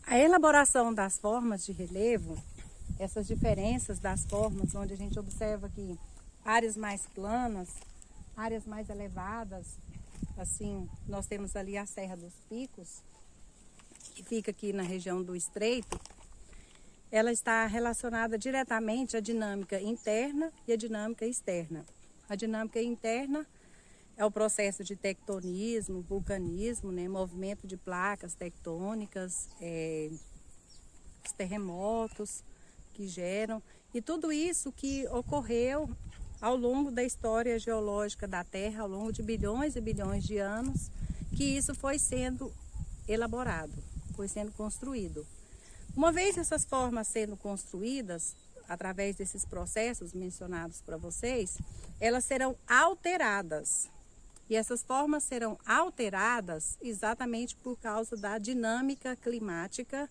A elaboração das formas de relevo, essas diferenças das formas, onde a gente observa que áreas mais planas, áreas mais elevadas, assim, nós temos ali a Serra dos Picos, que fica aqui na região do Estreito, ela está relacionada diretamente à dinâmica interna e à dinâmica externa. A dinâmica interna é o processo de tectonismo, vulcanismo, né, movimento de placas tectônicas, os terremotos que geram, e tudo isso que ocorreu ao longo da história geológica da Terra, ao longo de bilhões e bilhões de anos, que isso foi sendo elaborado, foi sendo construído. Uma vez essas formas sendo construídas, através desses processos mencionados para vocês, elas serão alteradas. E essas formas serão alteradas exatamente por causa da dinâmica climática.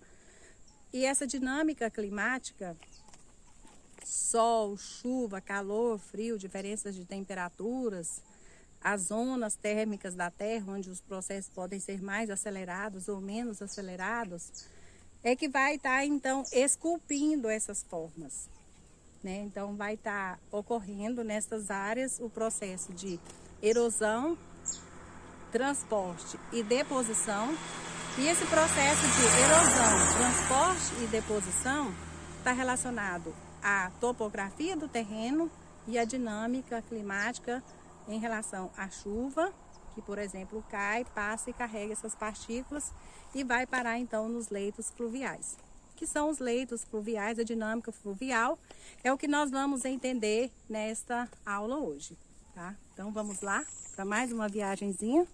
E essa dinâmica climática, sol, chuva, calor, frio, diferenças de temperaturas, as zonas térmicas da Terra, onde os processos podem ser mais acelerados ou menos acelerados, é que vai estar, então, esculpindo essas formas, né? Então, vai estar ocorrendo nessas áreas o processo de erosão, transporte e deposição. E esse processo de erosão, transporte e deposição está relacionado à topografia do terreno e à dinâmica climática em relação à chuva, que, por exemplo, cai, passa e carrega essas partículas e vai parar, então, nos leitos fluviais. Que são os leitos fluviais, a dinâmica fluvial, é o que nós vamos entender nesta aula hoje, tá? Então, vamos lá para mais uma viagenzinha.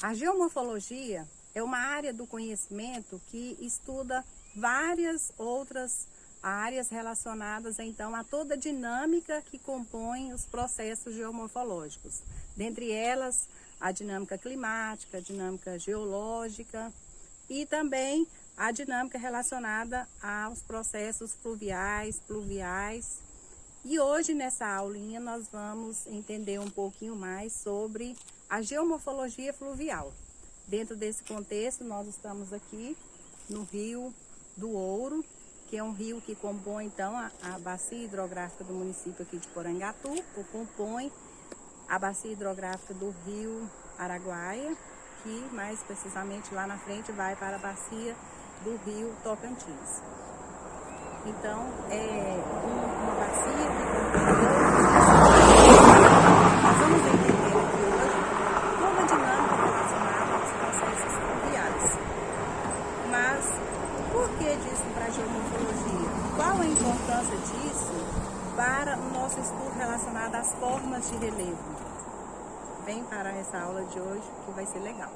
A geomorfologia é uma área do conhecimento que estuda várias outras áreas relacionadas, então, a toda a dinâmica que compõe os processos geomorfológicos. Dentre elas, a dinâmica climática, a dinâmica geológica e também a dinâmica relacionada aos processos fluviais, pluviais. E hoje, nessa aulinha, nós vamos entender um pouquinho mais sobre a geomorfologia fluvial. Dentro desse contexto, nós estamos aqui no Rio do Ouro, que é um rio que compõe, então, a bacia hidrográfica do município aqui de Porangatu, ou compõe a bacia hidrográfica do Rio Araguaia, que mais precisamente lá na frente vai para a bacia do Rio Tocantins. Então, é uma bacia que compõe nós vamos entender aqui hoje toda a dinâmica relacionada aos processos fluviais. Mas por que disso para a geomorfologia? Qual a importância disso para o nosso estudo relacionado às formas de relevo? Vem para essa aula de hoje que vai ser legal.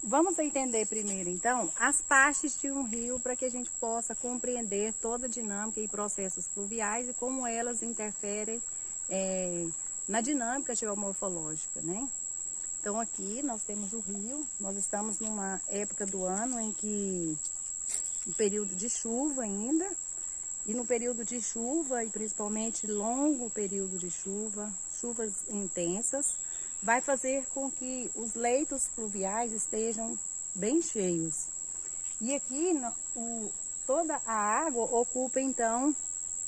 Vamos entender primeiro, então, as partes de um rio para que a gente possa compreender toda a dinâmica e processos fluviais e como elas interferem na dinâmica geomorfológica, né? Então, aqui nós temos o rio, nós estamos numa época do ano em que, um período de chuva ainda, e no período de chuva, e principalmente longo período de chuva, chuvas intensas, vai fazer com que os leitos fluviais estejam bem cheios. E aqui toda a água ocupa, então,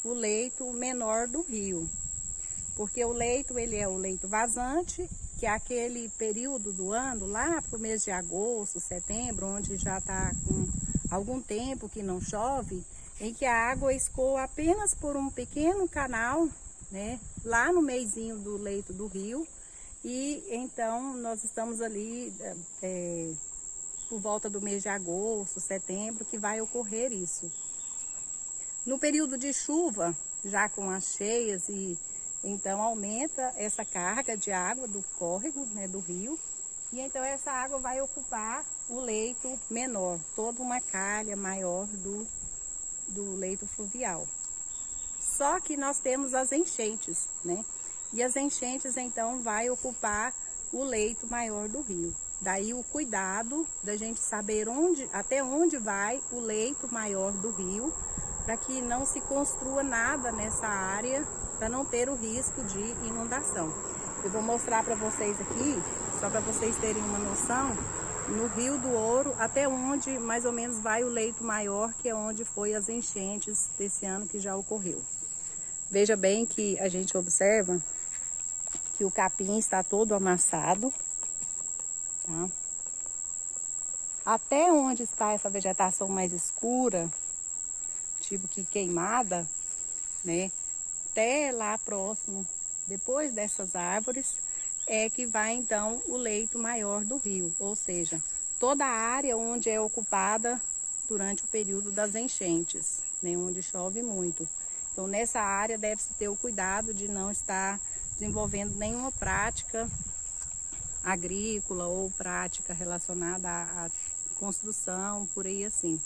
o leito menor do rio. Porque o leito, ele é o leito vazante, que é aquele período do ano, lá para o mês de agosto, setembro, onde já está com algum tempo que não chove, em que a água escoa apenas por um pequeno canal, né, lá no meizinho do leito do rio. E então nós estamos ali por volta do mês de agosto, setembro, que vai ocorrer isso. No período de chuva, já com as cheias, e então aumenta essa carga de água do córrego, né, do rio, e então essa água vai ocupar o leito menor, toda uma calha maior do leito fluvial. Só que nós temos as enchentes, né? E as enchentes, então, vai ocupar o leito maior do rio. Daí o cuidado da gente saber até onde vai o leito maior do rio, para que não se construa nada nessa área, para não ter o risco de inundação. Eu vou mostrar para vocês aqui, só para vocês terem uma noção, no Rio do Ouro, até onde mais ou menos vai o leito maior, que é onde foi as enchentes desse ano que já ocorreu. Veja bem que a gente observa que o capim está todo amassado, tá? Até onde está essa vegetação mais escura, tipo que queimada, né? Até lá próximo, depois dessas árvores, é que vai então o leito maior do rio, ou seja, toda a área onde é ocupada durante o período das enchentes, né? Onde chove muito. Então nessa área deve-se ter o cuidado de não estar desenvolvendo nenhuma prática agrícola ou prática relacionada à construção, por aí assim,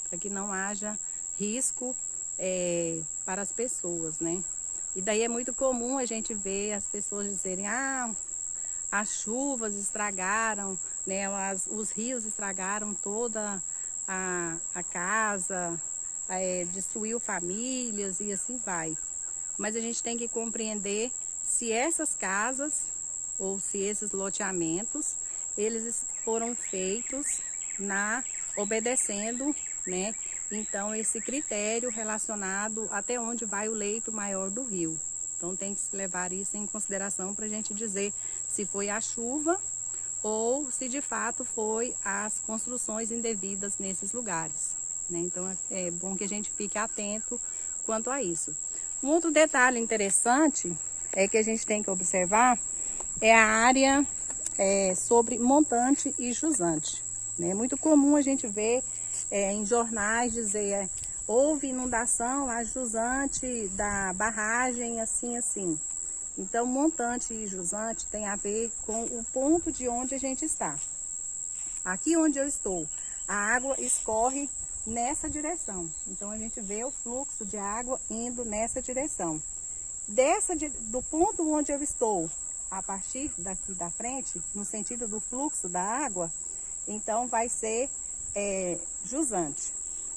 para que não haja risco para as pessoas, né? E daí é muito comum a gente ver as pessoas dizerem, as chuvas estragaram, né? Os rios estragaram toda a casa, destruiu famílias e assim vai. Mas a gente tem que compreender se essas casas ou se esses loteamentos, eles foram feitos obedecendo, né? Então, esse critério relacionado até onde vai o leito maior do rio. Então, tem que se levar isso em consideração para a gente dizer se foi a chuva ou se de fato foi as construções indevidas nesses lugares, né? Então, é bom que a gente fique atento quanto a isso. Um outro detalhe interessante é que a gente tem que observar é a área sobre montante e jusante. É muito comum a gente ver em jornais dizer houve inundação a jusante da barragem assim assim. Então montante e jusante tem a ver com o ponto de onde a gente está. Aqui onde eu estou, a água escorre nessa direção. Então a gente vê o fluxo de água indo nessa direção. Do ponto onde eu estou, a partir daqui da frente, no sentido do fluxo da água, então vai ser jusante,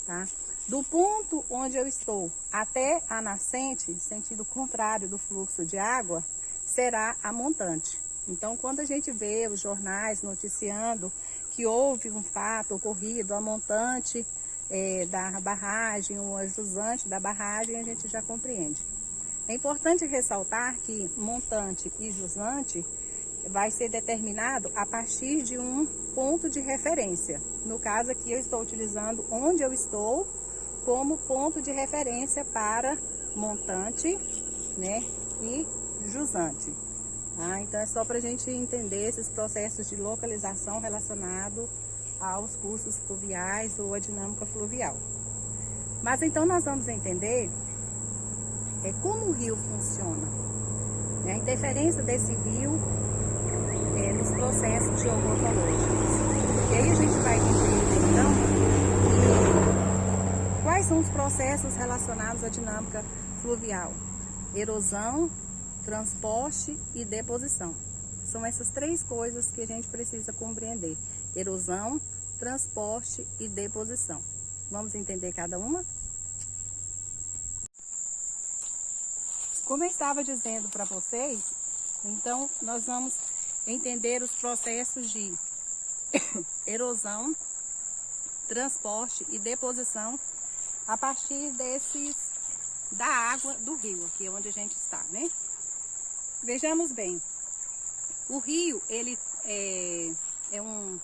tá? Do ponto onde eu estou até a nascente, sentido contrário do fluxo de água, será a montante. Então, quando a gente vê os jornais noticiando que houve um fato ocorrido, a montante da barragem ou a jusante da barragem, a gente já compreende. É importante ressaltar que montante e jusante vai ser determinado a partir de um ponto de referência. No caso aqui eu estou utilizando onde eu estou como ponto de referência para montante, né, e jusante. Tá? Então é só para a gente entender esses processos de localização relacionados aos cursos fluviais ou a dinâmica fluvial. Mas então nós vamos entender como o rio funciona, né? A interferência desse rio nos processos geomorfológicos. E aí a gente vai entender então quais são os processos relacionados à dinâmica fluvial: erosão, transporte e deposição. São essas três coisas que a gente precisa compreender: erosão, transporte e deposição. Vamos entender cada uma? Como eu estava dizendo para vocês, então nós vamos entender os processos de erosão, transporte e deposição a partir da água do rio, aqui onde a gente está, né? Vejamos bem, o rio, ele é um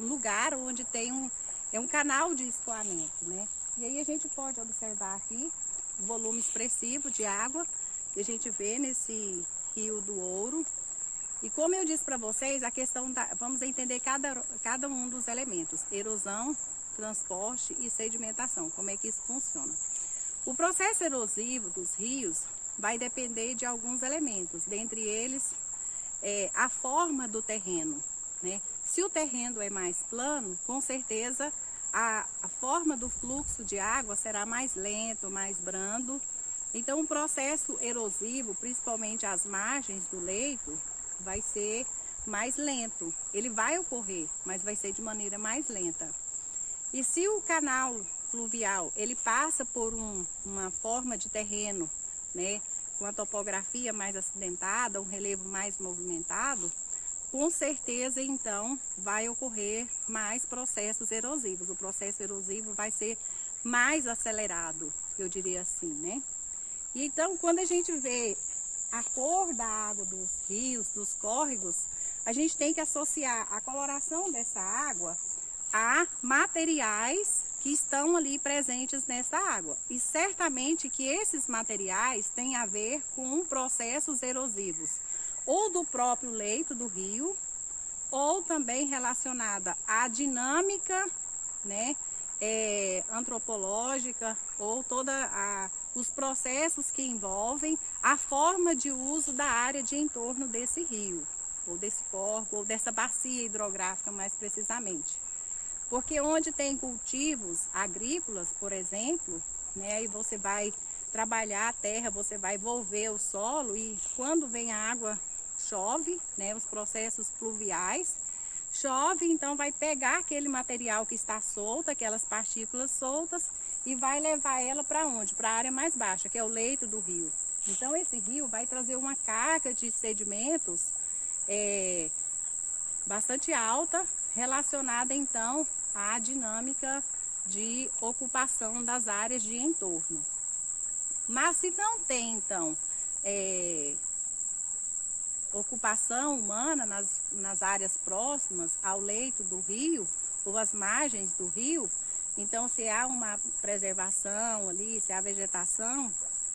lugar onde tem um canal de escoamento, né? E aí a gente pode observar aqui o volume expressivo de água que a gente vê nesse Rio do Ouro. E como eu disse para vocês, a questão vamos entender cada um dos elementos: erosão, transporte e sedimentação, como é que isso funciona. O processo erosivo dos rios vai depender de alguns elementos, dentre eles a forma do terreno, né? Se o terreno é mais plano, com certeza a forma do fluxo de água será mais lento, mais brando. Então o processo erosivo, principalmente as margens do leito, vai ser mais lento. Ele vai ocorrer, mas vai ser de maneira mais lenta. E se o canal fluvial ele passa por uma forma de terreno, né, com a topografia mais acidentada, um relevo mais movimentado, com certeza então vai ocorrer mais processos erosivos. O processo erosivo vai ser mais acelerado, eu diria assim, né? E então, quando a gente vê a cor da água dos rios, dos córregos, a gente tem que associar a coloração dessa água a materiais que estão ali presentes nessa água. E certamente que esses materiais têm a ver com processos erosivos, ou do próprio leito do rio, ou também relacionada à dinâmica, né, antropológica, ou os processos que envolvem a forma de uso da área de entorno desse rio, ou desse córrego, ou dessa bacia hidrográfica mais precisamente. Porque onde tem cultivos agrícolas, por exemplo, né, aí você vai trabalhar a terra, você vai volver o solo e quando vem a água, chove, né, os processos pluviais, chove, então vai pegar aquele material que está solto, aquelas partículas soltas e vai levar ela para onde? Para a área mais baixa, que é o leito do rio. Então esse rio vai trazer uma carga de sedimentos bastante alta, relacionada então à dinâmica de ocupação das áreas de entorno. Mas se não tem então ocupação humana nas áreas próximas ao leito do rio ou às margens do rio, então se há uma preservação ali, se há vegetação,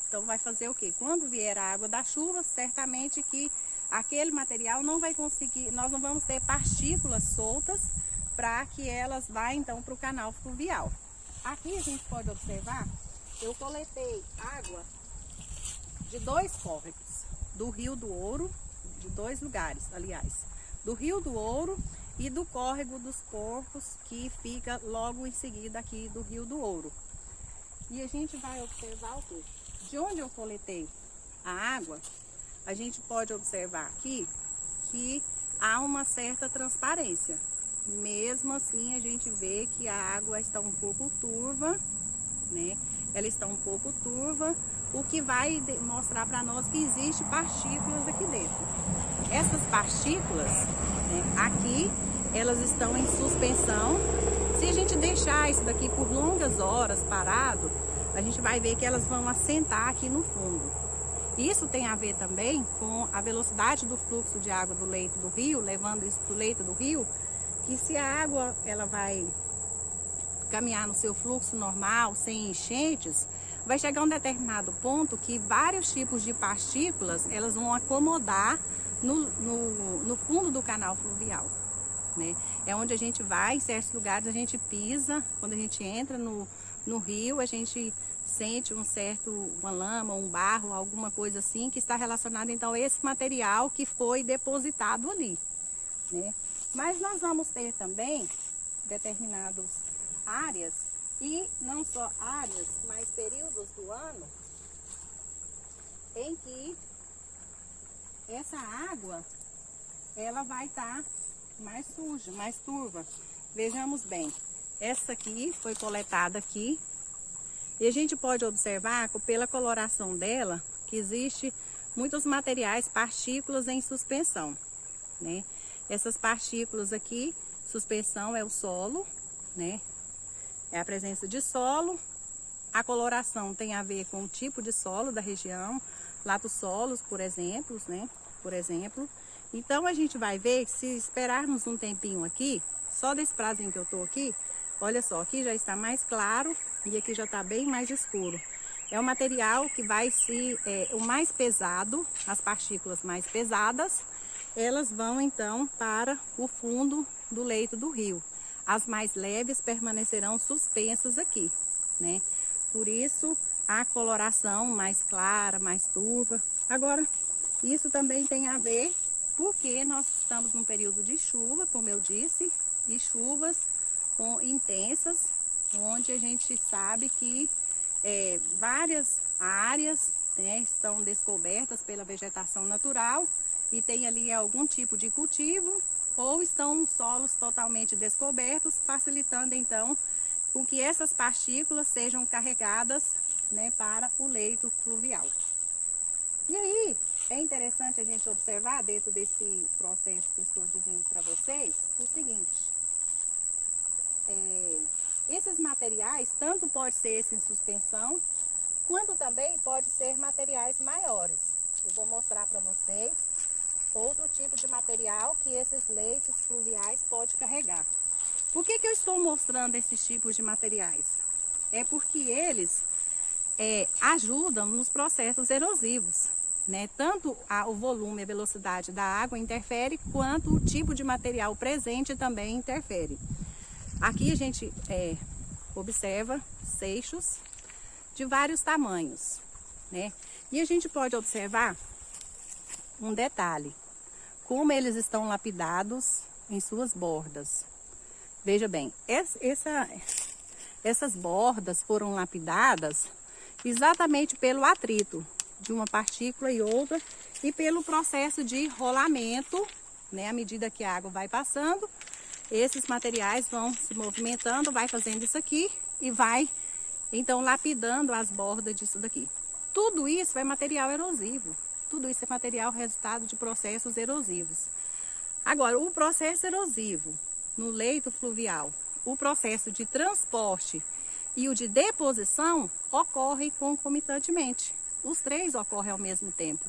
então vai fazer o quê? Quando vier a água da chuva, certamente que aquele material não vai conseguir, nós não vamos ter partículas soltas para que elas vá então para o canal fluvial. Aqui a gente pode observar, eu coletei água de 2 córregos, do Rio do Ouro, de 2 lugares, aliás, do Rio do Ouro e do Córrego dos Porcos, que fica logo em seguida aqui do Rio do Ouro. E a gente vai observar o quê? De onde eu coletei a água, a gente pode observar aqui que há uma certa transparência. Mesmo assim, a gente vê que a água está um pouco turva, né? Ela está um pouco turva, o que vai mostrar para nós que existe partículas aqui dentro. Essas partículas, né, aqui, elas estão em suspensão. Se a gente deixar isso daqui por longas horas parado, a gente vai ver que elas vão assentar aqui no fundo. Isso tem a ver também com a velocidade do fluxo de água do leito do rio, levando isso para o leito do rio, que se a água ela vai caminhar no seu fluxo normal, sem enchentes, vai chegar a um determinado ponto que vários tipos de partículas elas vão acomodar no fundo do canal fluvial, né? É onde a gente vai, em certos lugares a gente pisa, quando a gente entra no rio, a gente sente uma lama, um barro, alguma coisa assim, que está relacionado então a esse material que foi depositado ali, né? Mas nós vamos ter também determinadas áreas, e não só áreas, mas períodos do ano, em que essa água, ela vai estar mais suja, mais turva. Vejamos bem, essa aqui foi coletada aqui, e a gente pode observar pela coloração dela, que existe muitos materiais, partículas em suspensão, né? Essas partículas aqui, suspensão é o solo, né? É a presença de solo. A coloração tem a ver com o tipo de solo da região, latossolos, por exemplo, né? Por exemplo. Então a gente vai ver que se esperarmos um tempinho aqui, só desse prazinho que eu tô aqui, olha só, aqui já está mais claro e aqui já está bem mais escuro. É um material que vai o mais pesado, as partículas mais pesadas, elas vão então para o fundo do leito do rio. As mais leves permanecerão suspensas aqui, né? Por isso a coloração mais clara, mais turva. Agora, isso também tem a ver porque nós estamos num período de chuva, como eu disse, e chuvas intensas, onde a gente sabe que várias áreas, né, estão descobertas pela vegetação natural e tem ali algum tipo de cultivo, ou estão solos totalmente descobertos, facilitando então com que essas partículas sejam carregadas, né, para o leito fluvial. E aí, é interessante a gente observar dentro desse processo que eu estou dizendo para vocês, o seguinte, esses materiais, tanto pode ser esse em suspensão, quanto também pode ser materiais maiores. Eu vou mostrar para vocês outro tipo de material que esses leitos fluviais podem carregar. Por que eu estou mostrando esses tipos de materiais? É porque eles ajudam nos processos erosivos, né? Tanto o volume e a velocidade da água interfere, quanto o tipo de material presente também interfere. Aqui a gente observa seixos de vários tamanhos, né? E a gente pode observar um detalhe, como eles estão lapidados em suas bordas. Veja bem, essas bordas foram lapidadas exatamente pelo atrito de uma partícula e outra e pelo processo de rolamento, né? À medida que a água vai passando, esses materiais vão se movimentando, vai fazendo isso aqui e vai então lapidando as bordas disso daqui. Tudo isso é material erosivo, tudo isso é material resultado de processos erosivos. Agora, o processo erosivo no leito fluvial, o processo de transporte e o de deposição ocorrem concomitantemente. Os três ocorrem ao mesmo tempo,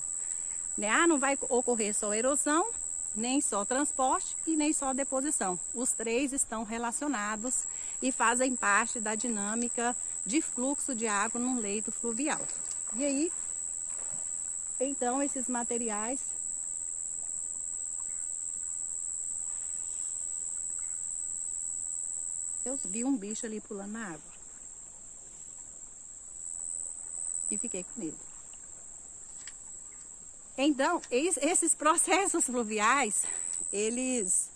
né? Não vai ocorrer só erosão, nem só transporte e nem só deposição. Os três estão relacionados e fazem parte da dinâmica de fluxo de água num leito fluvial. E aí, então, esses materiais eu vi um bicho ali pulando na água e fiquei com medo. Então, esses processos fluviais, eles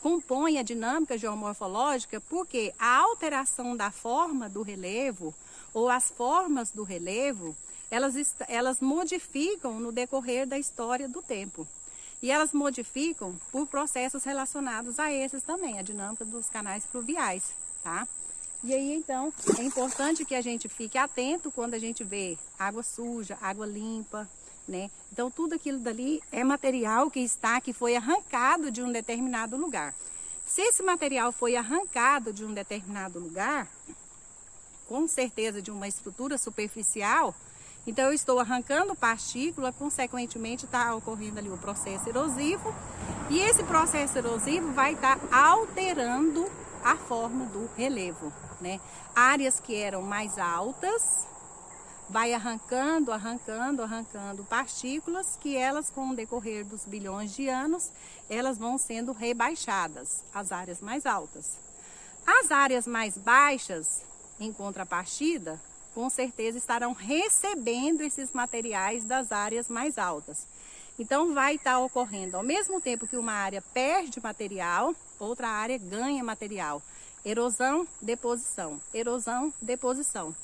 compõem a dinâmica geomorfológica porque a alteração da forma do relevo ou as formas do relevo, elas modificam no decorrer da história do tempo. E elas modificam por processos relacionados a esses também, a dinâmica dos canais fluviais, tá? E aí, então, é importante que a gente fique atento quando a gente vê água suja, água limpa, né? Então, tudo aquilo dali é material que foi arrancado de um determinado lugar. Se esse material foi arrancado de um determinado lugar, com certeza de uma estrutura superficial, então eu estou arrancando partícula, consequentemente está ocorrendo ali o processo erosivo, e esse processo erosivo vai estar alterando a forma do relevo, né? Áreas que eram mais altas, vai arrancando partículas que elas, com o decorrer dos bilhões de anos, elas vão sendo rebaixadas, as áreas mais altas. As áreas mais baixas, em contrapartida, com certeza estarão recebendo esses materiais das áreas mais altas. Então vai estar ocorrendo, ao mesmo tempo que uma área perde material, outra área ganha material. Erosão, deposição, erosão, deposição.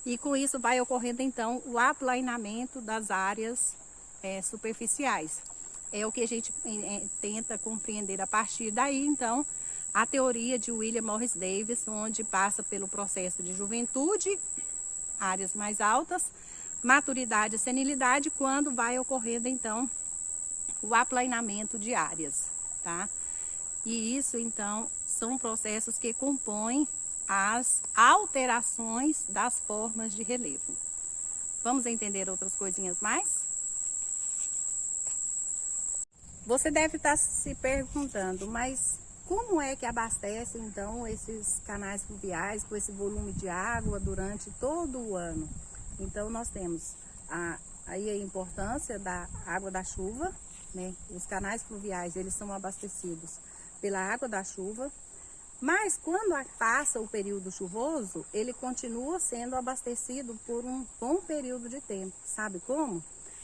E com isso vai ocorrendo então o aplainamento das áreas superficiais. É o que a gente tenta compreender a partir daí, então, a teoria de William Morris Davis, onde passa pelo processo de juventude, áreas mais altas, maturidade e senilidade, quando vai ocorrendo então o aplainamento de áreas, tá? E isso então são processos que compõem as alterações das formas de relevo. Vamos entender outras coisinhas mais? Você deve estar se perguntando, mas como é que abastece então esses canais fluviais com esse volume de água durante todo o ano? Então nós temos aí a importância da água da chuva, né? Os canais fluviais, eles são abastecidos pela água da chuva, mas quando passa o período chuvoso, ele continua sendo abastecido por um bom período de tempo. Sabe como?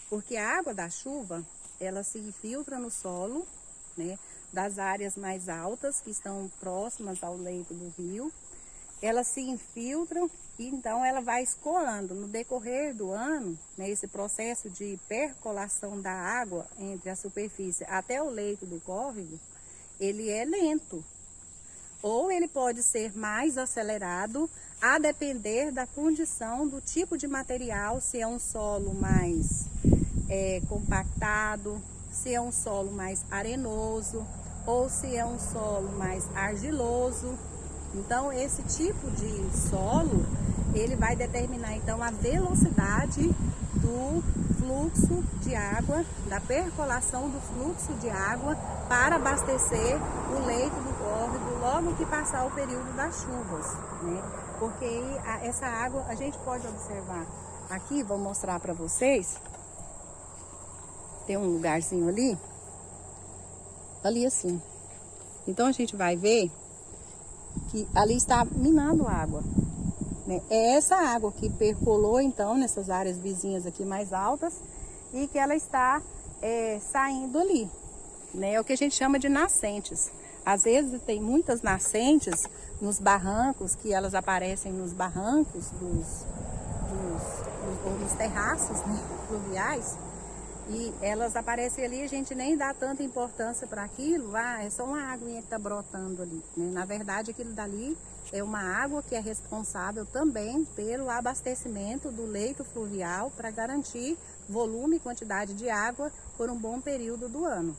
Porque a água da chuva, ela se infiltra no solo, né, das áreas mais altas, que estão próximas ao leito do rio. Elas se infiltram e então ela vai escoando. No decorrer do ano, né, esse processo de percolação da água entre a superfície até o leito do córrego, ele é lento. ou ele pode ser mais acelerado, a depender da condição do tipo de material, se é um solo mais compactado, se é um solo mais arenoso, ou se é um solo mais argiloso. Então, esse tipo de solo, ele vai determinar então a velocidade do fluxo de água, da percolação do fluxo de água para abastecer o leito do córrego logo que passar o período das chuvas, né? Porque aí, essa água, a gente pode observar aqui, vou mostrar para vocês, tem um lugarzinho ali assim. Então a gente vai ver que ali está minando água, né? É essa água que percolou então nessas áreas vizinhas aqui mais altas e que ela está saindo ali, né? É o que a gente chama de nascentes. Às vezes tem muitas nascentes nos barrancos, que elas aparecem nos barrancos ou nos terraços, né, fluviais. E elas aparecem ali, a gente nem dá tanta importância para aquilo, é só uma aguinha que está brotando ali, né? Na verdade, aquilo dali é uma água que é responsável também pelo abastecimento do leito fluvial para garantir volume e quantidade de água por um bom período do ano.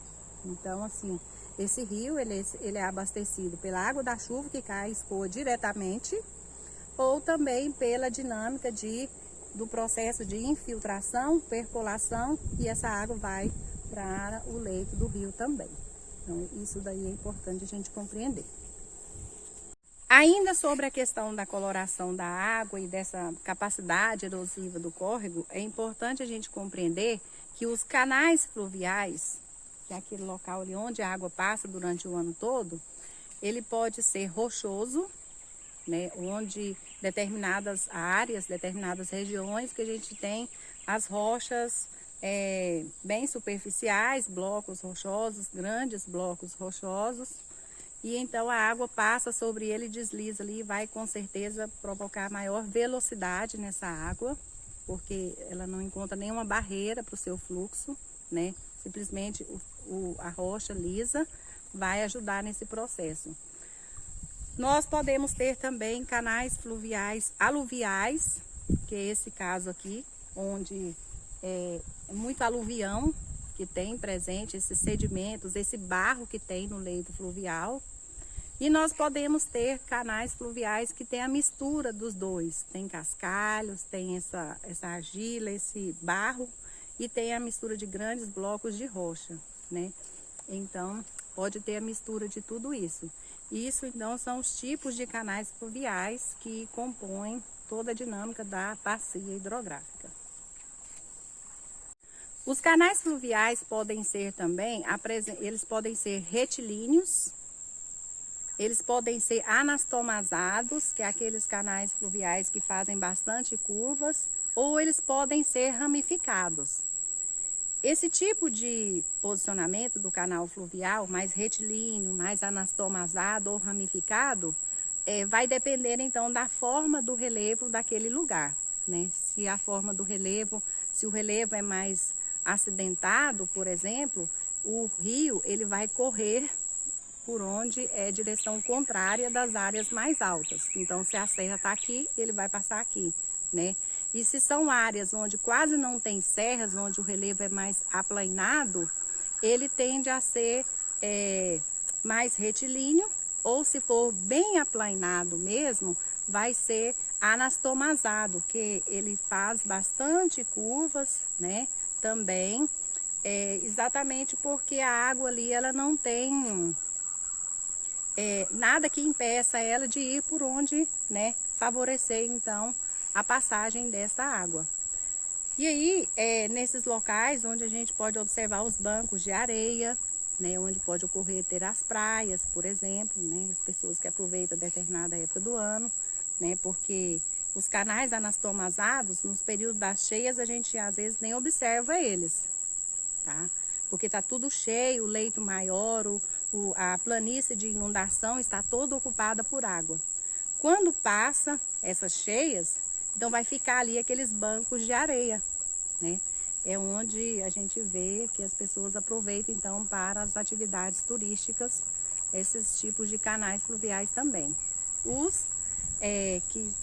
Então, assim, esse rio, ele é abastecido pela água da chuva que cai e escoa diretamente, ou também pela dinâmica do processo de infiltração, percolação, e essa água vai para o leito do rio também. Então, isso daí é importante a gente compreender. Ainda sobre a questão da coloração da água e dessa capacidade erosiva do córrego, é importante a gente compreender que os canais fluviais, que é aquele local ali onde a água passa durante o ano todo, ele pode ser rochoso, né, onde determinadas áreas, determinadas regiões que a gente tem as rochas bem superficiais, blocos rochosos, grandes blocos rochosos, e então a água passa sobre ele, desliza ali e vai com certeza provocar maior velocidade nessa água, porque ela não encontra nenhuma barreira para o seu fluxo, né? Simplesmente a rocha lisa vai ajudar nesse processo. Nós podemos ter também canais fluviais aluviais, que é esse caso aqui, onde é muito aluvião que tem presente, esses sedimentos, esse barro que tem no leito fluvial. E nós podemos ter canais fluviais que tem a mistura dos dois. Tem cascalhos, tem essa argila, esse barro, e tem a mistura de grandes blocos de rocha, né? Então, pode ter a mistura de tudo isso. Isso, então, são os tipos de canais fluviais que compõem toda a dinâmica da bacia hidrográfica. Os canais fluviais podem ser também, eles podem ser retilíneos, eles podem ser anastomazados, que é aqueles canais fluviais que fazem bastante curvas, ou eles podem ser ramificados. Esse tipo de posicionamento do canal fluvial, mais retilíneo, mais anastomazado ou ramificado, vai depender então da forma do relevo daquele lugar, né? Se a forma do relevo, se o relevo é mais acidentado, por exemplo, o rio ele vai correr por onde é direção contrária das áreas mais altas. Então, se a serra está aqui, ele vai passar aqui, né? E se são áreas onde quase não tem serras, onde o relevo é mais aplainado, ele tende a ser mais retilíneo, ou se for bem aplainado mesmo, vai ser anastomazado, que ele faz bastante curvas, né? Também, exatamente porque a água ali, ela não tem nada que impeça ela de ir por onde, né, favorecer então a passagem dessa água. E aí, nesses locais onde a gente pode observar os bancos de areia, né, onde pode ocorrer ter as praias, por exemplo, né, as pessoas que aproveitam determinada época do ano, né, porque os canais anastomazados, nos períodos das cheias, a gente às vezes nem observa eles, tá? Porque está tudo cheio, o leito maior, a planície de inundação está toda ocupada por água. Quando passa essas cheias, então vai ficar ali aqueles bancos de areia, né? É onde a gente vê que as pessoas aproveitam então para as atividades turísticas esses tipos de canais fluviais também. Os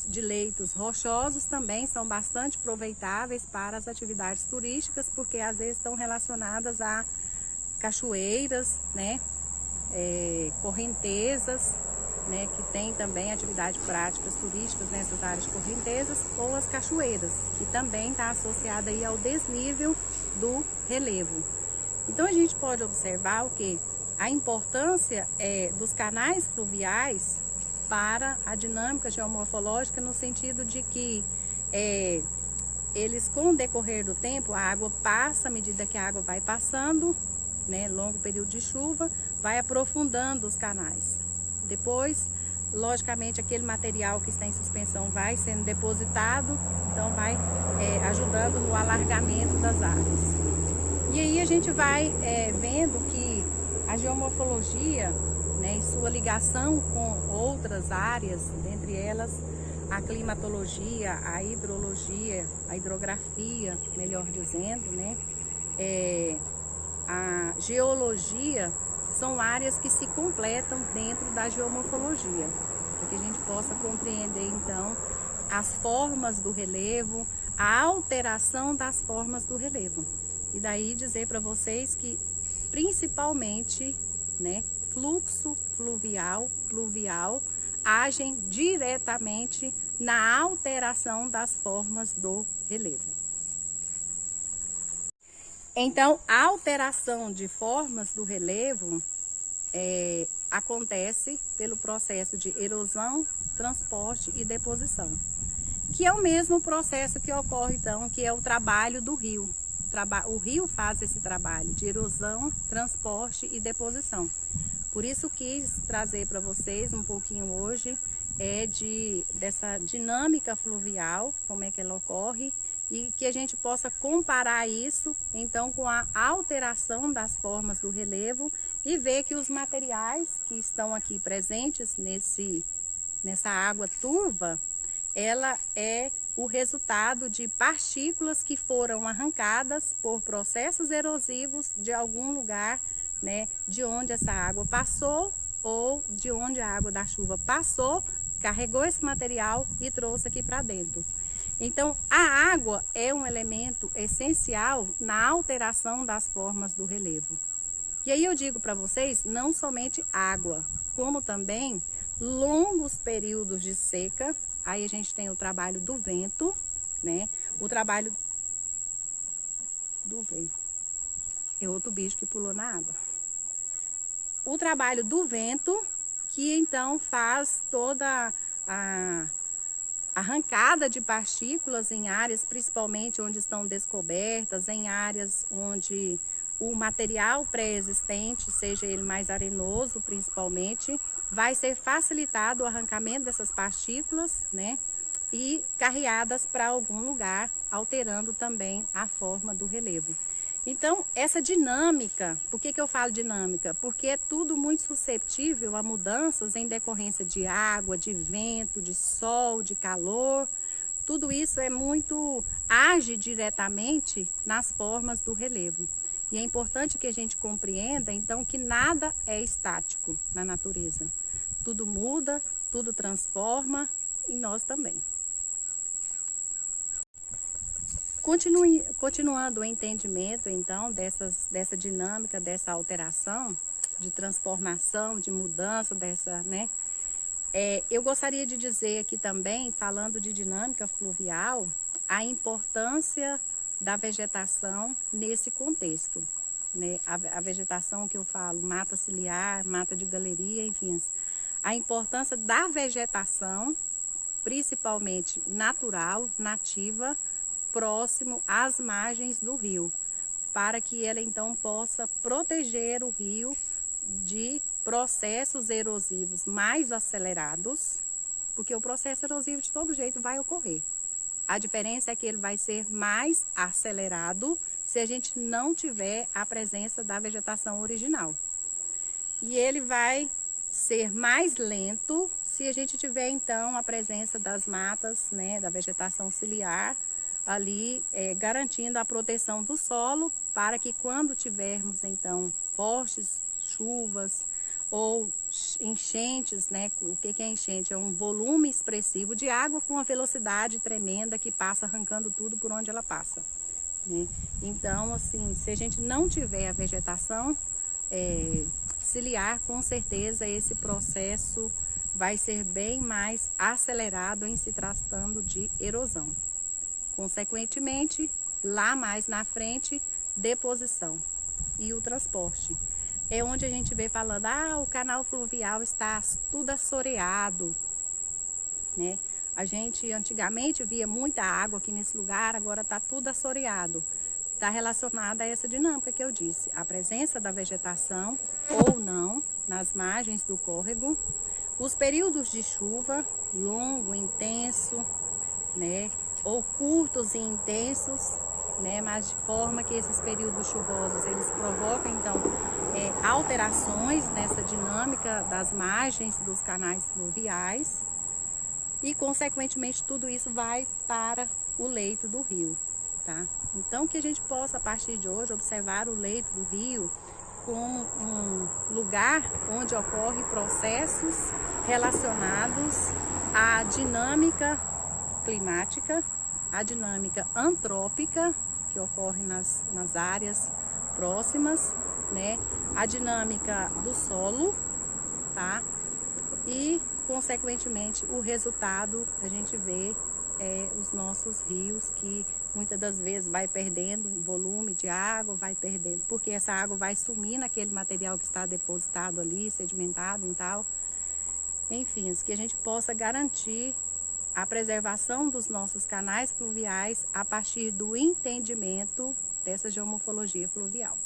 de leitos rochosos também são bastante aproveitáveis para as atividades turísticas, porque às vezes estão relacionadas a cachoeiras, né, correntezas, né, que tem também atividades práticas turísticas nessas áreas de correntezas, ou as cachoeiras, que também está associada aí ao desnível do relevo. Então a gente pode observar o que? A importância dos canais fluviais para a dinâmica geomorfológica, no sentido de que eles, com o decorrer do tempo, a água passa, à medida que a água vai passando, né, longo período de chuva, vai aprofundando os canais. Depois, logicamente, aquele material que está em suspensão vai sendo depositado, então vai ajudando no alargamento das áreas. E aí a gente vai vendo que a geomorfologia, né, e sua ligação com outras áreas, dentre elas a climatologia, a hidrologia, a hidrografia, melhor dizendo, né, a geologia, são áreas que se completam dentro da geomorfologia, para que a gente possa compreender então as formas do relevo, a alteração das formas do relevo. E daí dizer para vocês que principalmente, né, fluxo fluvial, pluvial, agem diretamente na alteração das formas do relevo. Então, a alteração de formas do relevo acontece pelo processo de erosão, transporte e deposição, que é o mesmo processo que ocorre, então, que é o trabalho do rio. O rio faz esse trabalho de erosão, transporte e deposição. Por isso quis trazer para vocês um pouquinho hoje dessa dinâmica fluvial, como é que ela ocorre, e que a gente possa comparar isso, então, com a alteração das formas do relevo e ver que os materiais que estão aqui presentes nessa água turva, ela é o resultado de partículas que foram arrancadas por processos erosivos de algum lugar, né, de onde essa água passou ou de onde a água da chuva passou, carregou esse material e trouxe aqui para dentro. Então, a água é um elemento essencial na alteração das formas do relevo. E aí eu digo para vocês, não somente água, como também longos períodos de seca. Aí a gente tem o trabalho do vento, né? O trabalho do vento. É outro bicho que pulou na água. O trabalho do vento, que então faz toda a arrancada de partículas em áreas, principalmente onde estão descobertas, em áreas onde o material pré-existente, seja ele mais arenoso principalmente, vai ser facilitado o arrancamento dessas partículas, né, e carreadas para algum lugar, alterando também a forma do relevo. Então, essa dinâmica, por que eu falo dinâmica? Porque é tudo muito susceptível a mudanças em decorrência de água, de vento, de sol, de calor. Tudo isso age diretamente nas formas do relevo. E é importante que a gente compreenda, então, que nada é estático na natureza. Tudo muda, tudo transforma e nós também. Continuando o entendimento, então, dessa dinâmica, dessa alteração, de transformação, de mudança, né? Eu gostaria de dizer aqui também, falando de dinâmica fluvial, a importância da vegetação nesse contexto, né? A vegetação que eu falo, mata ciliar, mata de galeria, enfim, a importância da vegetação, principalmente natural, nativa, próximo às margens do rio, para que ela então possa proteger o rio de processos erosivos mais acelerados, porque o processo erosivo de todo jeito vai ocorrer. A diferença é que ele vai ser mais acelerado se a gente não tiver a presença da vegetação original. E ele vai ser mais lento se a gente tiver então a presença das matas, né, da vegetação ciliar, ali garantindo a proteção do solo, para que quando tivermos então fortes chuvas ou enchentes, né? O que é enchente? É um volume expressivo de água com uma velocidade tremenda que passa arrancando tudo por onde ela passa, né? Então, assim, se a gente não tiver a vegetação ciliar, com certeza esse processo vai ser bem mais acelerado em se tratando de erosão. Consequentemente, lá mais na frente, deposição e o transporte. É onde a gente vê falando, o canal fluvial está tudo assoreado, né? A gente antigamente via muita água aqui nesse lugar, agora está tudo assoreado. Está relacionada a essa dinâmica que eu disse, a presença da vegetação ou não nas margens do córrego, os períodos de chuva, longo, intenso, né, ou curtos e intensos, né, mas de forma que esses períodos chuvosos eles provocam então alterações nessa dinâmica das margens dos canais fluviais e consequentemente tudo isso vai para o leito do rio, tá? Então que a gente possa a partir de hoje observar o leito do rio como um lugar onde ocorrem processos relacionados à dinâmica climática, a dinâmica antrópica que ocorre nas áreas próximas, né? A dinâmica do solo, tá? E consequentemente o resultado a gente vê os nossos rios que muitas das vezes vai perdendo volume de água, vai perdendo, porque essa água vai sumir naquele material que está depositado ali, sedimentado e tal. Enfim, que a gente possa garantir a preservação dos nossos canais fluviais a partir do entendimento dessa geomorfologia fluvial.